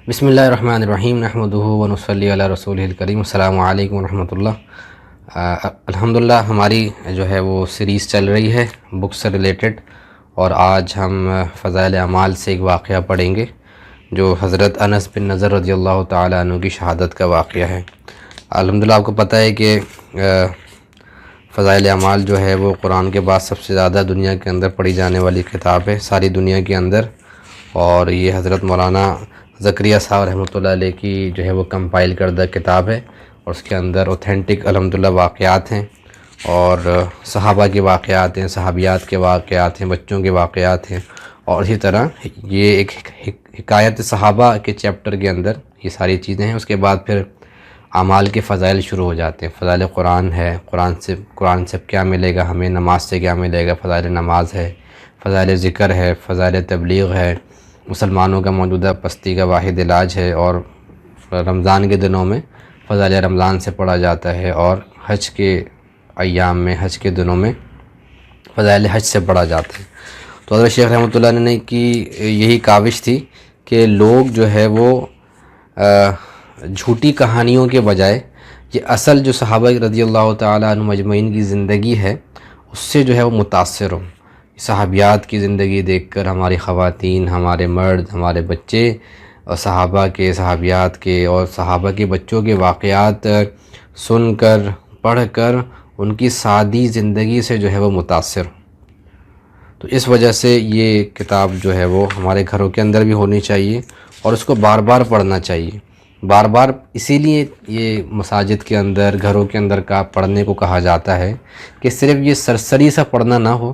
بسم اللہ الرحمن الرحیم نحمدہ ونصلی علی رسولہ الکریم السلام علیکم ورحمۃ اللہ۔ الحمدللہ ہماری جو ہے وہ سیریز چل رہی ہے بک سے ریلیٹڈ، اور آج ہم فضائل اعمال سے ایک واقعہ پڑھیں گے جو حضرت انس بن نضر رضی اللہ تعالیٰ عنہ کی شہادت کا واقعہ ہے۔ الحمدللہ آپ کو پتہ ہے کہ فضائل اعمال جو ہے وہ قرآن کے بعد سب سے زیادہ دنیا کے اندر پڑھی جانے والی کتاب ہے ساری دنیا کے اندر، اور یہ حضرت مولانا زکریا صاحب رحمۃ اللہ علیہ کی جو ہے وہ کمپائل کردہ کتاب ہے، اور اس کے اندر اوتھینٹک الحمدللہ واقعات ہیں، اور صحابہ کے واقعات ہیں، صحابیات کے واقعات ہیں، بچوں کے واقعات ہیں، اور اسی طرح یہ ایک حکایت صحابہ کے چیپٹر کے اندر یہ ساری چیزیں ہیں۔ اس کے بعد پھر اعمال کے فضائل شروع ہو جاتے ہیں۔ فضائل قرآن ہے، قرآن سے کیا ملے گا ہمیں، نماز سے کیا ملے گا، فضائل نماز ہے، فضائل ذکر ہے، فضائل تبلیغ ہے، مسلمانوں کا موجودہ پستی کا واحد علاج ہے، اور رمضان کے دنوں میں فضائل رمضان سے پڑھا جاتا ہے، اور حج کے ایام میں، حج کے دنوں میں فضائل حج سے پڑھا جاتا ہے۔ تو حضرت شیخ رحمۃ اللہ نے کی یہی کاوش تھی کہ لوگ جو ہے وہ جھوٹی کہانیوں کے بجائے یہ اصل جو صحابہ رضی اللہ تعالیٰ عنہ مجمعین کی زندگی ہے اس سے جو ہے وہ متاثر ہوں۔ صحابیات کی زندگی دیکھ کر ہماری خواتین، ہمارے مرد، ہمارے بچے، اور صحابہ کے، صحابیات کے اور صحابہ کے بچوں کے واقعات سن کر، پڑھ کر ان کی سادی زندگی سے جو ہے وہ متاثر ہوں۔ تو اس وجہ سے یہ کتاب جو ہے وہ ہمارے گھروں کے اندر بھی ہونی چاہیے، اور اس کو بار بار پڑھنا چاہیے۔ بار بار اسی لیے یہ مساجد کے اندر، گھروں کے اندر کا پڑھنے کو کہا جاتا ہے کہ صرف یہ سرسری سا پڑھنا نہ ہو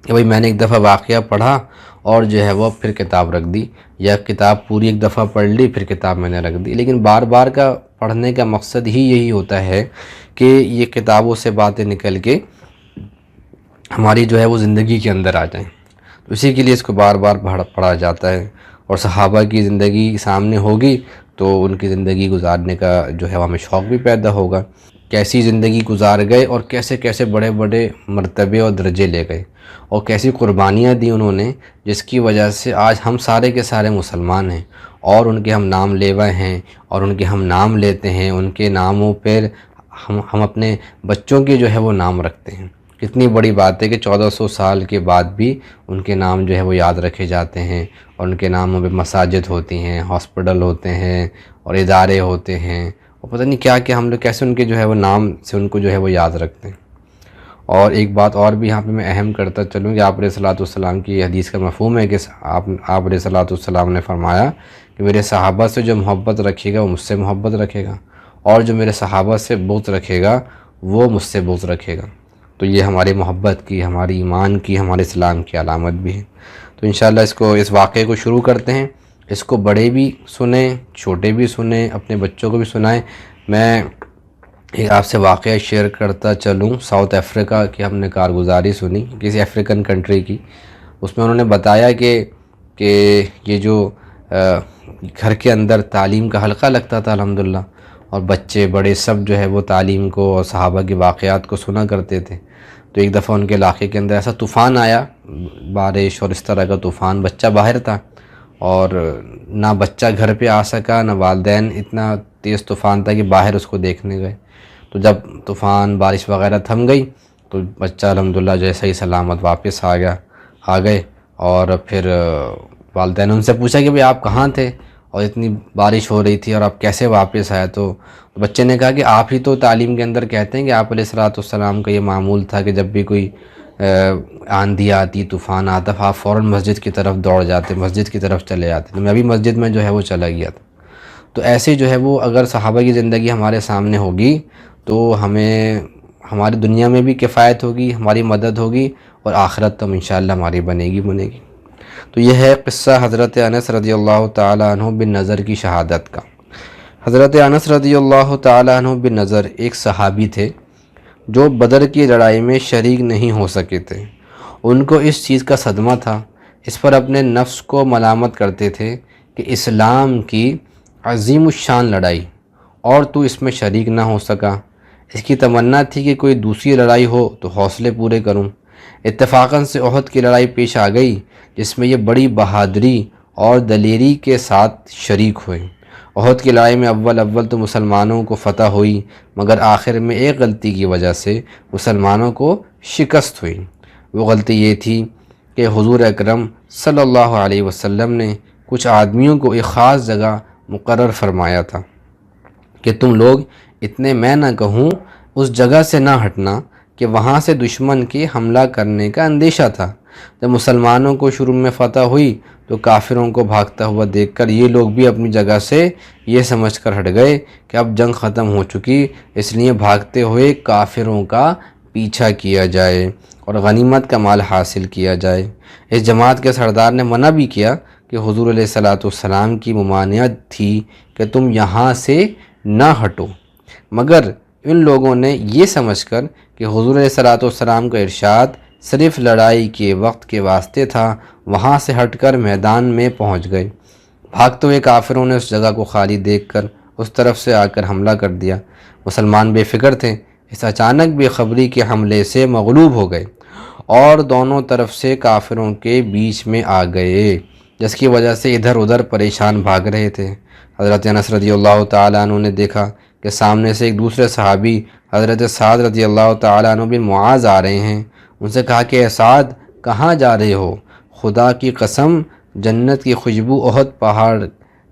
کہ بھئی میں نے ایک دفعہ واقعہ پڑھا اور جو ہے وہ پھر کتاب رکھ دی، یا کتاب پوری ایک دفعہ پڑھ لی پھر کتاب میں نے رکھ دی۔ لیکن بار بار کا پڑھنے کا مقصد ہی یہی ہوتا ہے کہ یہ کتابوں سے باتیں نکل کے ہماری جو ہے وہ زندگی کے اندر آ جائیں۔ تو اسی کے لیے اس کو بار بار پڑھا جاتا ہے، اور صحابہ کی زندگی سامنے ہوگی تو ان کی زندگی گزارنے کا جو ہے ہمیں شوق بھی پیدا ہوگا، کیسی زندگی گزار گئے اور کیسے کیسے بڑے بڑے مرتبے اور درجے لے گئے، اور کیسی قربانیاں دی انہوں نے، جس کی وجہ سے آج ہم سارے کے سارے مسلمان ہیں، اور ان کے ہم نام لیوا ہیں، اور ان کے ہم نام لیتے ہیں، ان کے ناموں پر ہم اپنے بچوں کے جو ہے وہ نام رکھتے ہیں۔ کتنی بڑی بات ہے کہ 1400 سال کے بعد بھی ان کے نام جو ہے وہ یاد رکھے جاتے ہیں، اور ان کے ناموں پہ مساجد ہوتی ہیں، ہاسپٹل ہوتے ہیں، اور ادارے ہوتے ہیں، اور پتہ نہیں کیا کہ ہم لوگ کیسے ان کے جو ہے وہ نام سے ان کو جو ہے وہ یاد رکھتے ہیں۔ اور ایک بات اور بھی یہاں پہ میں اہم کرتا چلوں کہ آپ علیہ الصلوۃ والسلام کی حدیث کا مفہوم ہے کہ آپ علیہ الصلوۃ والسلام نے فرمایا کہ میرے صحابہ سے جو محبت رکھے گا وہ مجھ سے محبت رکھے گا، اور جو میرے صحابہ سے بغض رکھے گا وہ مجھ سے بغض رکھے گا۔ تو یہ ہماری محبت کی، ہماری ایمان کی، ہمارے اسلام کی علامت بھی ہے۔ تو انشاءاللہ اس واقعے کو شروع کرتے ہیں۔ اس کو بڑے بھی سنیں، چھوٹے بھی سنیں، اپنے بچوں کو بھی سنائیں۔ میں آپ سے واقعہ شیئر کرتا چلوں۔ ساؤتھ افریقہ کی ہم نے کارگزاری سنی، کسی افریقن کنٹری کی۔ اس میں انہوں نے بتایا کہ یہ جو گھر کے اندر تعلیم کا حلقہ لگتا تھا الحمدللہ، اور بچے بڑے سب جو ہے وہ تعلیم کو اور صحابہ کے واقعات کو سنا کرتے تھے۔ تو ایک دفعہ ان کے علاقے کے اندر ایسا طوفان آیا، بارش اور اس طرح کا طوفان، بچہ باہر تھا، اور نہ بچہ گھر پہ آ سکا، نہ والدین، اتنا تیز طوفان تھا کہ باہر اس کو دیکھنے گئے۔ تو جب طوفان، بارش وغیرہ تھم گئی تو بچہ الحمدللہ جو ہے صحیح سلامت واپس آ گئے، اور پھر والدین نے ان سے پوچھا کہ بھئی آپ کہاں تھے اور اتنی بارش ہو رہی تھی اور آپ کیسے واپس آئے؟ تو بچے نے کہا کہ آپ ہی تو تعلیم کے اندر کہتے ہیں کہ آپ علیہ الصلوۃ والسلام کا یہ معمول تھا کہ جب بھی کوئی آندھی آتی، طوفان آتا، آپ فوراً مسجد کی طرف دوڑ جاتے، مسجد کی طرف چلے جاتے۔ تو میں بھی مسجد میں جو ہے وہ چلا گیا تھا۔ تو ایسے جو ہے وہ اگر صحابہ کی زندگی ہمارے سامنے ہوگی تو ہمیں ہماری دنیا میں بھی کفایت ہوگی، ہماری مدد ہوگی، اور آخرت تو انشاءاللہ ہماری بنے گی۔ تو یہ ہے قصہ حضرت انس رضی اللہ تعالیٰ عنہ بن نضر کی شہادت کا۔ حضرت انس رضی اللہ تعالیٰ عنہ بن نضر ایک صحابی تھے جو بدر کی لڑائی میں شریک نہیں ہو سکے تھے۔ ان کو اس چیز کا صدمہ تھا، اس پر اپنے نفس کو ملامت کرتے تھے کہ اسلام کی عظیم الشان لڑائی اور تو اس میں شریک نہ ہو سکا۔ اس کی تمنا تھی کہ کوئی دوسری لڑائی ہو تو حوصلے پورے کروں۔ اتفاقاً سے احد کی لڑائی پیش آ گئی جس میں یہ بڑی بہادری اور دلیری کے ساتھ شریک ہوئے۔ احد کی لڑائی میں اول تو مسلمانوں کو فتح ہوئی، مگر آخر میں ایک غلطی کی وجہ سے مسلمانوں کو شکست ہوئی۔ وہ غلطی یہ تھی کہ حضور اکرم صلی اللہ علیہ وسلم نے کچھ آدمیوں کو ایک خاص جگہ مقرر فرمایا تھا کہ تم لوگ اتنے میں نہ کہوں اس جگہ سے نہ ہٹنا، کہ وہاں سے دشمن کے حملہ کرنے کا اندیشہ تھا۔ جب مسلمانوں کو شروع میں فتح ہوئی تو کافروں کو بھاگتا ہوا دیکھ کر یہ لوگ بھی اپنی جگہ سے یہ سمجھ کر ہٹ گئے کہ اب جنگ ختم ہو چکی، اس لیے بھاگتے ہوئے کافروں کا پیچھا کیا جائے اور غنیمت کا مال حاصل کیا جائے۔ اس جماعت کے سردار نے منع بھی کیا کہ حضور علیہ السلام کی ممانعت تھی کہ تم یہاں سے نہ ہٹو، مگر ان لوگوں نے یہ سمجھ کر کہ حضور علیہ السلام کا ارشاد صرف لڑائی کے وقت کے واسطے تھا، وہاں سے ہٹ کر میدان میں پہنچ گئے۔ بھاگتے ہوئے کافروں نے اس جگہ کو خالی دیکھ کر اس طرف سے آ کر حملہ کر دیا۔ مسلمان بے فکر تھے، اس اچانک بے خبری کے حملے سے مغلوب ہو گئے اور دونوں طرف سے کافروں کے بیچ میں آ گئے، جس کی وجہ سے ادھر ادھر پریشان بھاگ رہے تھے۔ حضرت انس رضی اللہ تعالیٰ عنہ نے دیکھا کہ سامنے سے ایک دوسرے صحابی حضرت سعد رضی اللہ تعالیٰ عنہ بن معاذ آ رہے ہیں۔ ان سے کہا کہ اے سعد، کہاں جا رہے ہو؟ خدا کی قسم، جنت کی خوشبو احد پہاڑ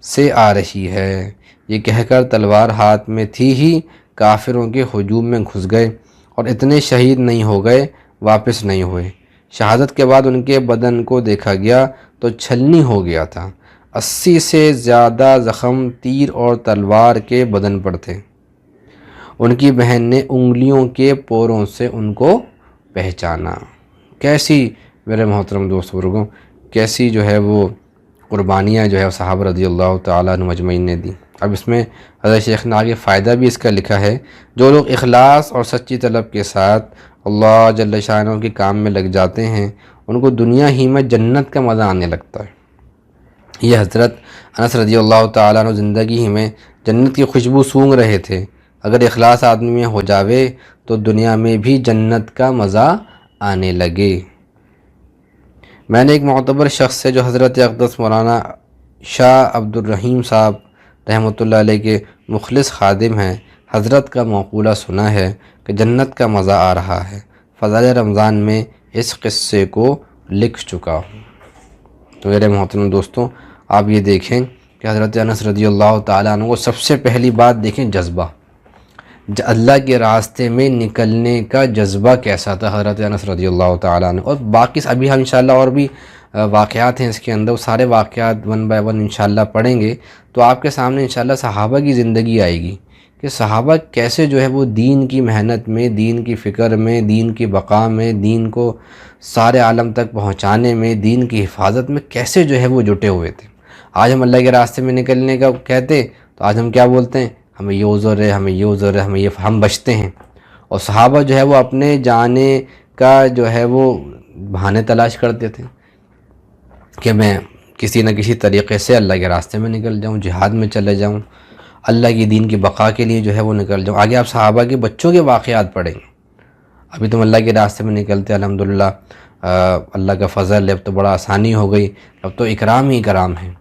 سے آ رہی ہے۔ یہ کہہ کر تلوار ہاتھ میں تھی ہی کافروں کے ہجوم میں گھس گئے اور اتنے شہید نہیں ہو گئے، واپس نہیں ہوئے۔ شہادت کے بعد ان کے بدن کو دیکھا گیا تو چھلنی ہو گیا تھا۔ 80 سے زیادہ زخم تیر اور تلوار کے بدن پر تھے۔ ان کی بہن نے انگلیوں کے پوروں سے ان کو پہچانا۔ کیسی میرے محترم دوست بزرگوں، کیسی جو ہے وہ قربانیاں جو ہے صحابہ رضی اللہ تعالیٰ عنہ مجمعین نے دی۔ اب اس میں حضرت شیخ نے آگے فائدہ بھی اس کا لکھا ہے، جو لوگ اخلاص اور سچی طلب کے ساتھ اللہ جل شانہ کے کام میں لگ جاتے ہیں، ان کو دنیا ہی میں جنت کا مزہ آنے لگتا ہے۔ یہ حضرت انس رضی اللہ تعالیٰ عنہ زندگی ہی میں جنت کی خوشبو سونگھ رہے تھے۔ اگر اخلاص آدمی میں ہو جاوے تو دنیا میں بھی جنت کا مزہ آنے لگے۔ میں نے ایک معتبر شخص سے، جو حضرت اقدس مولانا شاہ عبد الرحیم صاحب رحمۃ اللہ علیہ کے مخلص خادم ہیں، حضرت کا مقولہ سنا ہے کہ جنت کا مزہ آ رہا ہے۔ فضائل رمضان میں اس قصے کو لکھ چکا ہوں۔ تو میرے محترم دوستوں، آپ یہ دیکھیں کہ حضرت انس رضی اللہ تعالیٰ عنہ کو سب سے پہلی بات دیکھیں جذبہ، اللہ کے راستے میں نکلنے کا جذبہ کیسا تھا حضرت انس رضی اللہ تعالیٰ عنہ۔ اور باقی ابھی ہم انشاءاللہ اور بھی واقعات ہیں اس کے اندر، سارے واقعات ون بائی ون انشاءاللہ پڑھیں گے تو آپ کے سامنے انشاءاللہ صحابہ کی زندگی آئے گی کہ صحابہ کیسے جو ہے وہ دین کی محنت میں، دین کی فکر میں، دین کی بقا میں، دین کو سارے عالم تک پہنچانے میں، دین کی حفاظت میں کیسے جو ہے وہ جٹے ہوئے تھے۔ آج ہم اللہ کے راستے میں نکلنے کا کہتے تو آج ہم کیا بولتے ہیں؟ ہمیں یہ عذر ہے، ہمیں یہ عذر ہے، ہمیں یہ، ہم بچتے ہیں۔ اور صحابہ جو ہے وہ اپنے جانے کا جو ہے وہ بہانے تلاش کرتے تھے کہ میں کسی نہ کسی طریقے سے اللہ کے راستے میں نکل جاؤں، جہاد میں چلے جاؤں، اللہ کی دین کی بقا کے لیے جو ہے وہ نکل جاؤں۔ آگے آپ صحابہ کے بچوں کے واقعات پڑھیں گے۔ ابھی تم اللہ کے راستے میں نکلتے، الحمدللہ اللہ کا فضل ہے، اب تو بڑا آسانی ہو گئی، اب تو اکرام ہی اکرام ہے،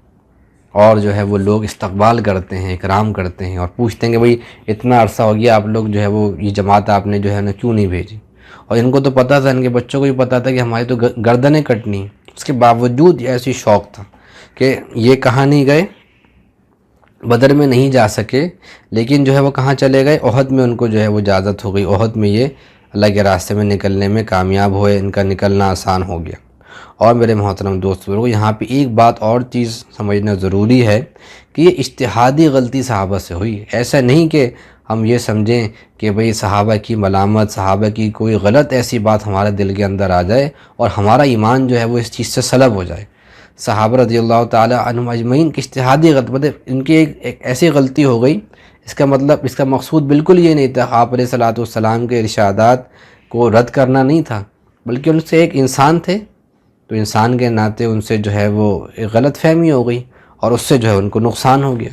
اور جو ہے وہ لوگ استقبال کرتے ہیں، اکرام کرتے ہیں اور پوچھتے ہیں کہ بھئی اتنا عرصہ ہو گیا آپ لوگ جو ہے وہ یہ جماعت آپ نے جو ہے نا کیوں نہیں بھیجی؟ اور ان کو تو پتہ تھا، ان کے بچوں کو بھی پتہ تھا کہ ہماری تو گردنیں کٹنی ہیں، اس کے باوجود یہ ایسی شوق تھا کہ یہ کہاں نہیں گئے، بدر میں نہیں جا سکے، لیکن جو ہے وہ کہاں چلے گئے؟ احد میں ان کو جو ہے وہ اجازت ہو گئی، احد میں یہ اللہ کے راستے میں نکلنے میں کامیاب ہوئے، ان کا نکلنا آسان ہو گیا۔ اور میرے محترم دوست لوگوں، یہاں پہ ایک بات اور چیز سمجھنا ضروری ہے کہ یہ اجتہادی غلطی صحابہ سے ہوئی۔ ایسا نہیں کہ ہم یہ سمجھیں کہ بھئی صحابہ کی ملامت، صحابہ کی کوئی غلط ایسی بات ہمارے دل کے اندر آ جائے اور ہمارا ایمان جو ہے وہ اس چیز سے سلب ہو جائے۔ صحابہ رضی اللہ تعالیٰ عنہم اجمعین کی اجتہادی غلطی، مطلب ان کی ایک ایسی غلطی ہو گئی، اس کا مطلب، اس کا مقصود بالکل یہ نہیں تھا آپ علیہ الصلوۃ والسلام کے ارشادات کو رد کرنا نہیں تھا، بلکہ ان سے ایک انسان تھے، تو انسان کے ناطے ان سے جو ہے وہ ایک غلط فہمی ہو گئی اور اس سے جو ہے ان کو نقصان ہو گیا۔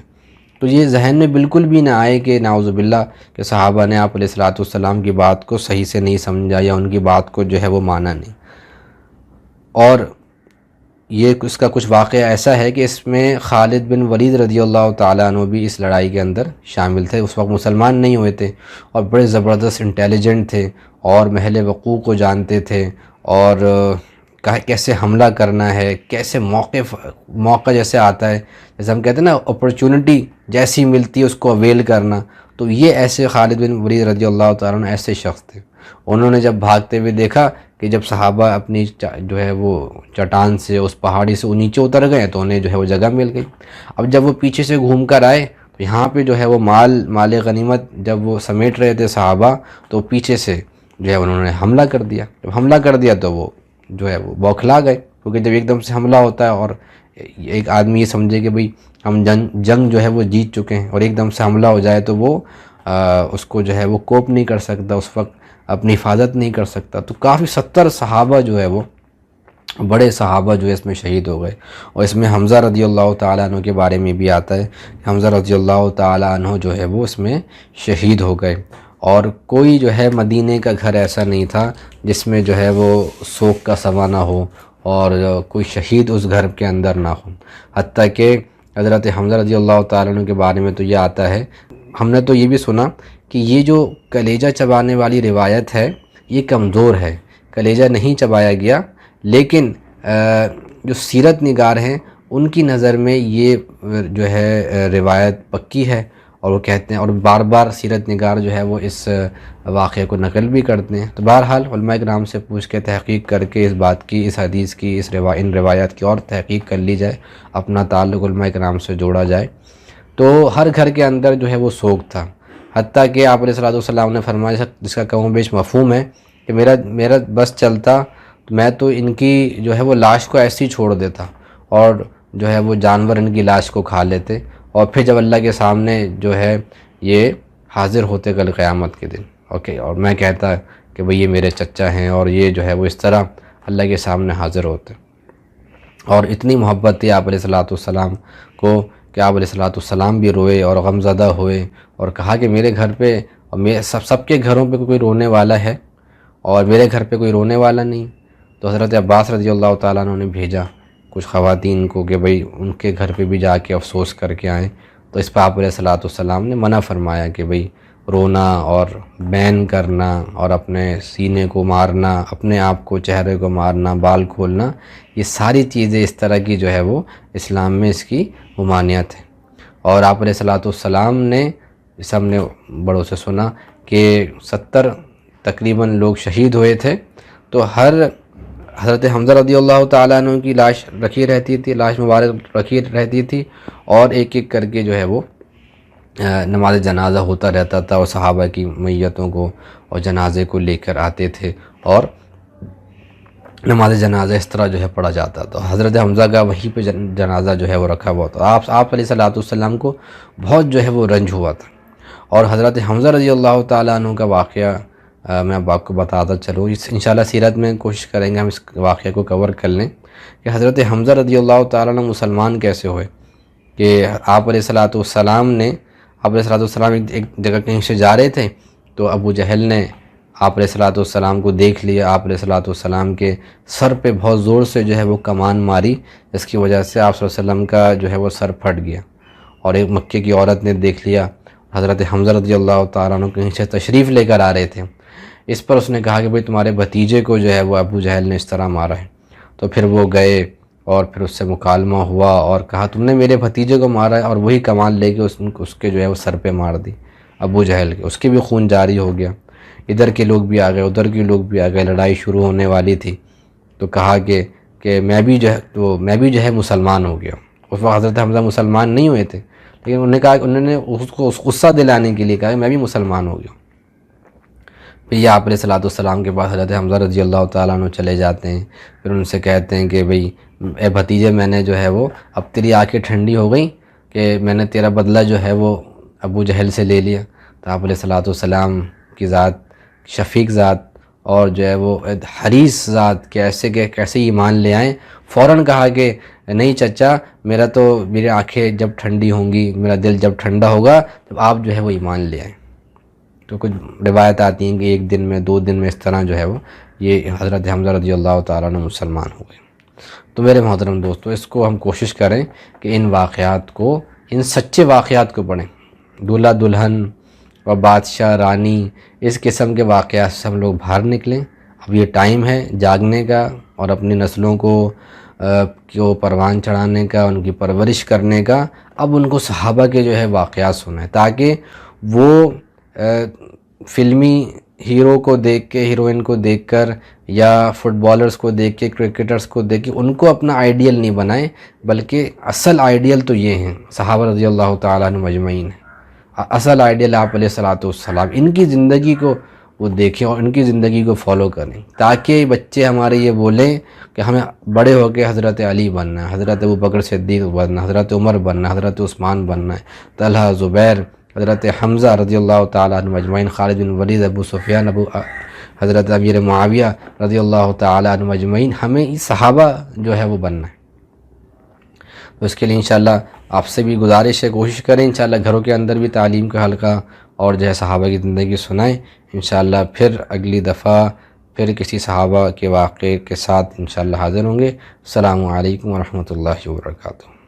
تو یہ ذہن میں بالکل بھی نہ آئے کہ نعوذ باللہ کہ صحابہ نے آپ علیہ الصلوۃ والسلام کی بات کو صحیح سے نہیں سمجھا یا ان کی بات کو جو ہے وہ مانا نہیں۔ اور یہ اس کا کچھ واقعہ ایسا ہے کہ اس میں خالد بن ولید رضی اللہ تعالیٰ عنہ بھی اس لڑائی کے اندر شامل تھے. اس وقت مسلمان نہیں ہوئے تھے اور بڑے زبردست انٹیلیجنٹ تھے اور محل وقوع کو جانتے تھے اور کیسے حملہ کرنا ہے، کیسے موقع جیسے آتا ہے، جیسے ہم کہتے ہیں نا اپرچونٹی جیسی ملتی ہے اس کو اویل کرنا. تو یہ ایسے خالد بن ولید رضی اللہ تعالیٰ عنہ ایسے شخص تھے. انہوں نے جب بھاگتے ہوئے دیکھا کہ جب صحابہ اپنی جو ہے وہ چٹان سے اس پہاڑی سے نیچے اتر گئے تو انہیں جو ہے وہ جگہ مل گئی. اب جب وہ پیچھے سے گھوم کر آئے تو یہاں پہ جو ہے وہ مال غنیمت جب وہ سمیٹ رہے تھے صحابہ تو پیچھے سے جو ہے انہوں نے حملہ کر دیا. جب حملہ کر دیا تو وہ جو ہے وہ بوکھلا گئے، کیونکہ جب ایک دم سے حملہ ہوتا ہے اور ایک آدمی یہ سمجھے کہ بھئی ہم جنگ جو ہے وہ جیت چکے ہیں اور ایک دم سے حملہ ہو جائے تو وہ اس کو جو ہے وہ کوپ نہیں کر سکتا، اس وقت اپنی حفاظت نہیں کر سکتا. تو کافی 70 صحابہ جو ہے وہ بڑے صحابہ جو ہے اس میں شہید ہو گئے. اور اس میں حمزہ رضی اللہ تعالیٰ عنہ کے بارے میں بھی آتا ہے کہ حمزہ رضی اللہ تعالیٰ عنہ جو ہے وہ اس میں شہید ہو گئے. اور کوئی جو ہے مدینہ کا گھر ایسا نہیں تھا جس میں جو ہے وہ سوگ کا سما نہ ہو اور کوئی شہید اس گھر کے اندر نہ ہو. حتیٰ کہ حضرت حمزہ رضی اللہ تعالیٰ عنہ کے بارے میں تو یہ آتا ہے، ہم نے تو یہ بھی سنا کہ یہ جو کلیجہ چبانے والی روایت ہے یہ کمزور ہے، کلیجہ نہیں چبایا گیا، لیکن جو سیرت نگار ہیں ان کی نظر میں یہ جو ہے روایت پکی ہے اور وہ کہتے ہیں، اور بار بار سیرت نگار جو ہے وہ اس واقعے کو نقل بھی کرتے ہیں. تو بہرحال علماء کرام سے پوچھ کے تحقیق کر کے اس بات کی، اس حدیث کی، ان روایات کی اور تحقیق کر لی جائے، اپنا تعلق علماء کرام سے جوڑا جائے. تو ہر گھر کے اندر جو ہے وہ سوگ تھا. حتیٰ کہ آپ علیہ السلام نے فرمایا، جس کا کم و بیش مفہوم ہے، کہ میرا بس چلتا تو میں تو ان کی جو ہے وہ لاش کو ایسے ہی چھوڑ دیتا اور جو ہے وہ جانور ان کی لاش کو کھا لیتے اور پھر جب اللہ کے سامنے جو ہے یہ حاضر ہوتے کل قیامت کے دن. اور میں کہتا کہ بھئی یہ میرے چچا ہیں اور یہ جو ہے وہ اس طرح اللہ کے سامنے حاضر ہوتے. اور اتنی محبت تھی آپ علیہ السلام کو کہ آپ علیہ السلام بھی روئے اور غمزدہ ہوئے اور کہا کہ میرے گھر پہ اور سب کے گھروں پہ کوئی رونے والا ہے اور میرے گھر پہ کوئی رونے والا نہیں. تو حضرت عباس رضی اللہ تعالیٰ عنہ نے بھیجا کچھ خواتین کو کہ بھئی ان کے گھر پہ بھی جا کے افسوس کر کے آئیں. تو اس پہ آپ علیہ السلام نے منع فرمایا کہ بھئی رونا اور بین کرنا اور اپنے سینے کو مارنا، اپنے آپ کو چہرے کو مارنا، بال کھولنا، یہ ساری چیزیں اس طرح کی جو ہے وہ اسلام میں اس کی ممانعت ہے. اور آپ علیہ السلام نے اس ہم نے بڑوں سے سنا کہ 70 تقریباً لوگ شہید ہوئے تھے. تو حضرت حمزہ رضی اللہ تعالیٰ عنہ کی لاش رکھی رہتی تھی، لاش مبارک رکھی رہتی تھی اور ایک ایک کر کے جو ہے وہ نماز جنازہ ہوتا رہتا تھا اور صحابہ کی میتوں کو اور جنازے کو لے کر آتے تھے اور نماز جنازہ اس طرح جو ہے پڑھا جاتا تھا. حضرت حمزہ کا وہیں پہ جنازہ جو ہے وہ رکھا ہوا تھا. آپ علیہ السلام کو بہت جو ہے وہ رنج ہوا تھا. اور حضرت حمزہ رضی اللہ تعالیٰ عنہ کا واقعہ میں اب آپ کو بتاتا چلوں. انشاءاللہ سیرت میں کوشش کریں گے ہم اس واقعے کو کور کر لیں کہ حضرت حمزہ رضی اللہ تعالیٰ عنہ مسلمان کیسے ہوئے. کہ آپ علیہ السلام نے آپ علیہ السلام ایک جگہ کہیں سے جا رہے تھے تو ابو جہل نے آپ علیہ السلام کو دیکھ لیا. آپ علیہ السلام کے سر پہ بہت زور سے جو ہے وہ کمان ماری، جس کی وجہ سے آپ صلی اللہ علیہ وسلم کا جو ہے وہ سر پھٹ گیا. اور ایک مکے کی عورت نے دیکھ لیا. حضرت حمزہ رضی اللہ تعالیٰ عنہ کہیں سے تشریف لے کر آ رہے تھے. اس پر اس نے کہا کہ بھئی تمہارے بھتیجے کو جو ہے وہ ابو جہل نے اس طرح مارا ہے. تو پھر وہ گئے اور پھر اس سے مکالمہ ہوا اور کہا تم نے میرے بھتیجے کو مارا ہے، اور وہی کمان لے کے اس کے جو ہے وہ سر پہ مار دی ابو جہل کے. اس کے بھی خون جاری ہو گیا. ادھر کے لوگ بھی آ گئے، ادھر کے لوگ بھی آ گئے. لڑائی شروع ہونے والی تھی تو کہا کہ میں بھی جو ہے مسلمان ہو گیا. اس وقت حضرت حمزہ مسلمان نہیں ہوئے تھے، لیکن انہوں نے اس کو غصہ دلانے کے لیے کہا کہ میں بھی مسلمان ہو گیا. پھر یہ آپ علیہ السلام کے بعد حضرت حمزہ رضی اللہ تعالیٰ عنہ چلے جاتے ہیں. پھر ان سے کہتے ہیں کہ بھئی اے بھتیجے، میں نے جو ہے وہ اب تیری آنکھیں ٹھنڈی ہو گئیں کہ میں نے تیرا بدلہ جو ہے وہ ابو جہل سے لے لیا. تو آپ علیہ السلام کی ذات، شفیق ذات اور جو ہے وہ حریص ذات کیسے ایمان لے آئیں. فوراً کہا کہ نہیں چچا، میری آنکھیں جب ٹھنڈی ہوں گی، میرا دل جب ٹھنڈا ہوگا تب آپ جو ہے وہ ایمان لے آئیں. تو کچھ روایت آتی ہیں کہ 1 دن میں 2 دن میں اس طرح جو ہے وہ یہ حضرت حمزہ رضی اللہ تعالیٰ عنہ مسلمان ہو گئے. تو میرے محترم دوستو، اس کو ہم کوشش کریں کہ ان واقعات کو، ان سچے واقعات کو پڑھیں۔ دولہا دلہن و بادشاہ رانی، اس قسم کے واقعات سے ہم لوگ باہر نکلیں۔ اب یہ ٹائم ہے جاگنے کا اور اپنی نسلوں کو پروان چڑھانے کا، ان کی پرورش کرنے کا۔ اب ان کو صحابہ کے جو ہے واقعات سنیں، تاکہ وہ فلمی ہیرو کو دیکھ کے، ہیروئن کو دیکھ کر، یا فٹ بالرز کو دیکھ کے، کرکٹرز کو دیکھ کے ان کو اپنا آئیڈیل نہیں بنائیں، بلکہ اصل آئیڈیل تو یہ ہیں، صحابہ رضی اللہ تعالیٰ عنہم اجمعین۔ اصل آئیڈیل آپ علیہ الصلوۃ والسلام، ان کی زندگی کو وہ دیکھیں اور ان کی زندگی کو فالو کریں، تاکہ بچے ہمارے یہ بولیں کہ ہمیں بڑے ہو کے حضرت علی بننا ہے، حضرت ابوبکر صدیق بننا ہے، حضرت عمر بننا ہے، حضرت عثمان بننا ہے، طلحہ، زبیر، حضرت حمزہ رضی اللہ تعالیٰ عنہ اجمعین، خالد بن ولید، ابو سفیان، حضرت امیر معاویہ رضی اللہ تعالیٰ عنہ اجمعین، ہمیں اس صحابہ جو ہے وہ بننا ہے۔ تو اس کے لیے انشاءاللہ آپ سے بھی گزارش ہے، کوشش کریں انشاءاللہ گھروں کے اندر بھی تعلیم کا حلقہ اور جو ہے صحابہ کی زندگی سنائیں۔ انشاءاللہ پھر اگلی دفعہ پھر کسی صحابہ کے واقعے کے ساتھ انشاءاللہ حاضر ہوں گے۔ السلام علیکم ورحمۃ اللہ وبرکاتہ۔